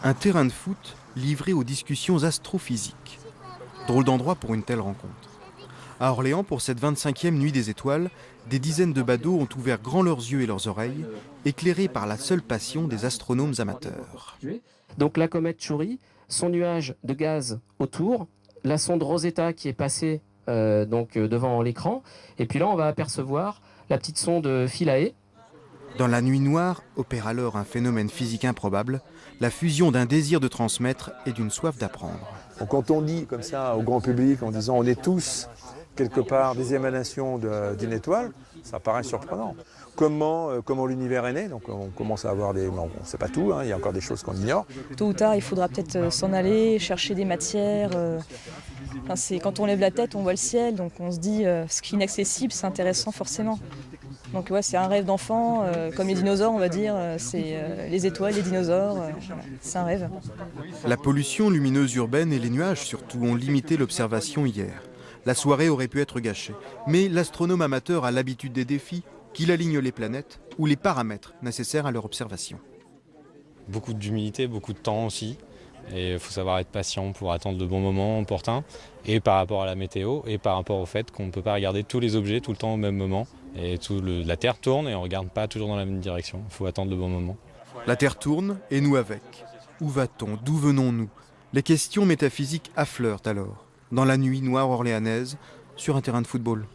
Un terrain de foot livré aux discussions astrophysiques. Drôle d'endroit pour une telle rencontre. À Orléans, pour cette 25e nuit des étoiles, des dizaines de badauds ont ouvert grand leurs yeux et leurs oreilles, éclairés par la seule passion des astronomes amateurs. Donc la comète Chury, son nuage de gaz autour, la sonde Rosetta qui est passée devant l'écran, et puis là on va apercevoir la petite sonde Philae. Dans la nuit noire opère alors un phénomène physique improbable, la fusion d'un désir de transmettre et d'une soif d'apprendre. Donc quand on dit comme ça au grand public en disant on est tous quelque part des émanations d'une étoile, ça paraît surprenant. Comment l'univers est né, donc on commence à avoir des... Bon, on ne sait pas tout, hein, il y a encore des choses qu'on ignore. Tôt ou tard, il faudra peut-être s'en aller, chercher des matières. Quand on lève la tête, on voit le ciel, donc on se dit ce qui est inaccessible, c'est intéressant forcément. Donc ouais, c'est un rêve d'enfant, comme les dinosaures on va dire, c'est les étoiles, les dinosaures, c'est un rêve. La pollution lumineuse urbaine et les nuages surtout ont limité l'observation hier. La soirée aurait pu être gâchée, mais l'astronome amateur a l'habitude des défis, qu'il aligne les planètes ou les paramètres nécessaires à leur observation. Beaucoup d'humilité, beaucoup de temps aussi. Et il faut savoir être patient pour attendre le bon moment opportun. Et par rapport à la météo et par rapport au fait qu'on ne peut pas regarder tous les objets tout le temps au même moment. Et la Terre tourne et on ne regarde pas toujours dans la même direction. Il faut attendre le bon moment. La Terre tourne et nous avec. Où va-t-on? D'où venons-nous? Les questions métaphysiques affleurent alors, dans la nuit noire orléanaise, sur un terrain de football.